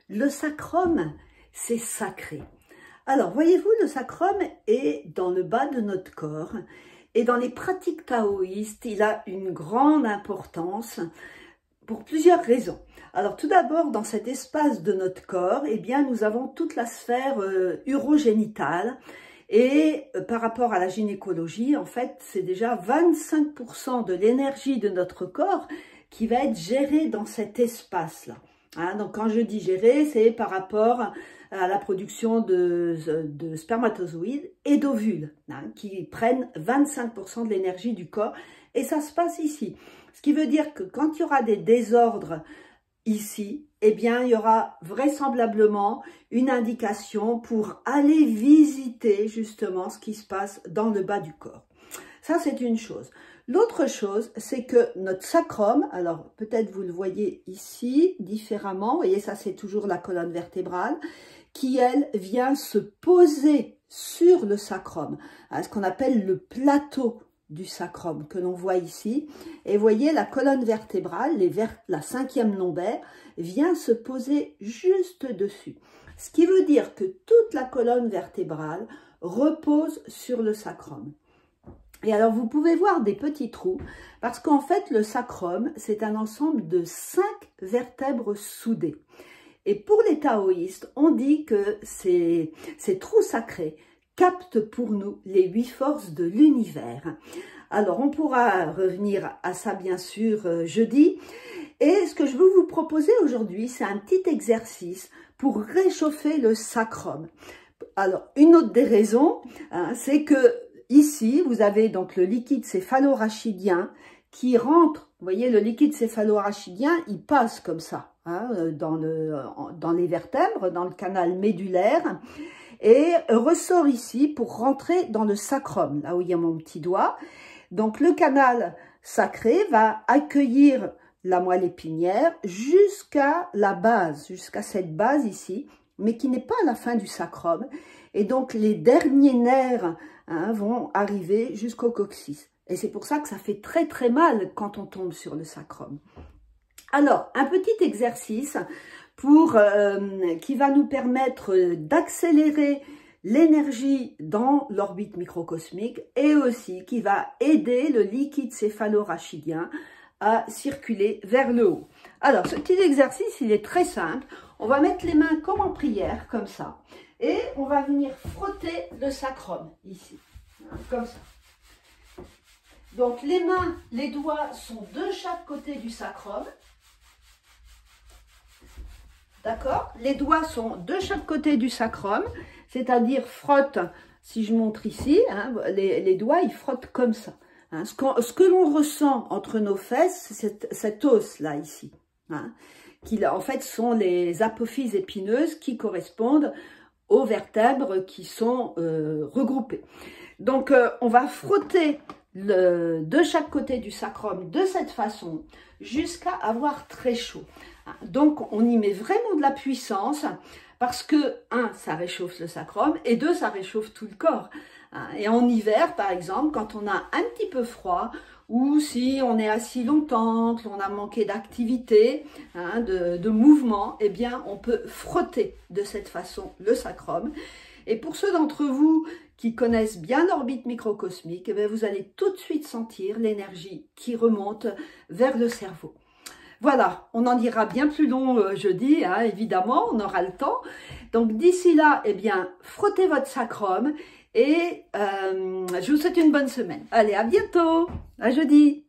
Le sacrum, c'est sacré. Alors, voyez-vous, le sacrum est dans le bas de notre corps et dans les pratiques taoïstes, il a une grande importance pour plusieurs raisons. Alors, tout d'abord, dans cet espace de notre corps, eh bien, nous avons toute la sphère urogénitale et par rapport à la gynécologie, en fait, c'est déjà 25% de l'énergie de notre corps qui va être gérée dans cet espace-là. Hein, donc, quand je dis gérer, c'est par rapport à la production de spermatozoïdes et d'ovules, hein, qui prennent 25% de l'énergie du corps. Et ça se passe ici. Ce qui veut dire que quand il y aura des désordres ici, eh bien, il y aura vraisemblablement une indication pour aller visiter justement ce qui se passe dans le bas du corps. Ça, c'est une chose. L'autre chose, c'est que notre sacrum, alors peut-être vous le voyez ici différemment, vous voyez, ça c'est toujours la colonne vertébrale, qui elle vient se poser sur le sacrum, hein, ce qu'on appelle le plateau du sacrum que l'on voit ici. Et vous voyez, la colonne vertébrale, la cinquième lombaire, vient se poser juste dessus. Ce qui veut dire que toute la colonne vertébrale repose sur le sacrum. Et alors, vous pouvez voir des petits trous, parce qu'en fait, le sacrum, c'est un ensemble de 5 vertèbres soudées. Et pour les taoïstes, on dit que ces trous sacrés captent pour nous les 8 forces de l'univers. Alors, on pourra revenir à ça, bien sûr, jeudi. Et ce que je veux vous proposer aujourd'hui, c'est un petit exercice pour réchauffer le sacrum. Alors, une autre des raisons, hein, c'est que ici, vous avez donc le liquide céphalorachidien qui rentre. Vous voyez, le liquide céphalorachidien, il passe comme ça, hein, dans les vertèbres, dans le canal médulaire, et ressort ici pour rentrer dans le sacrum, là où il y a mon petit doigt. Donc, le canal sacré va accueillir la moelle épinière jusqu'à la base, jusqu'à cette base ici, mais qui n'est pas à la fin du sacrum. Et donc, les derniers nerfs, hein, vont arriver jusqu'au coccyx. Et c'est pour ça que ça fait très très mal quand on tombe sur le sacrum. Alors, un petit exercice qui va nous permettre d'accélérer l'énergie dans l'orbite microcosmique et aussi qui va aider le liquide céphalorachidien à circuler vers le haut. Alors, ce petit exercice, il est très simple. On va mettre les mains comme en prière, comme ça. Et on va venir frotter le sacrum, ici, comme ça. Donc, les mains, les doigts sont de chaque côté du sacrum. D'accord? Les doigts sont de chaque côté du sacrum, c'est-à-dire frotte, si je montre ici, hein, les doigts, ils frottent comme ça. Hein. Ce que l'on ressent entre nos fesses, c'est cet os-là, ici, hein, qui, en fait, sont les apophyses épineuses qui correspondent aux vertèbres qui sont regroupées. Donc, on va frotter de chaque côté du sacrum de cette façon jusqu'à avoir très chaud. Donc, on y met vraiment de la puissance parce que, 1, ça réchauffe le sacrum et 2, ça réchauffe tout le corps. Et en hiver, par exemple, quand on a un petit peu froid ou si on est assis longtemps, qu'on a manqué d'activité, hein, de mouvement, eh bien, on peut frotter de cette façon le sacrum. Et pour ceux d'entre vous qui connaissent bien l'orbite microcosmique, eh bien, vous allez tout de suite sentir l'énergie qui remonte vers le cerveau. Voilà, on en dira bien plus long jeudi, hein, évidemment, on aura le temps. Donc d'ici là, eh bien, frottez votre sacrum et je vous souhaite une bonne semaine. Allez, à bientôt, à jeudi.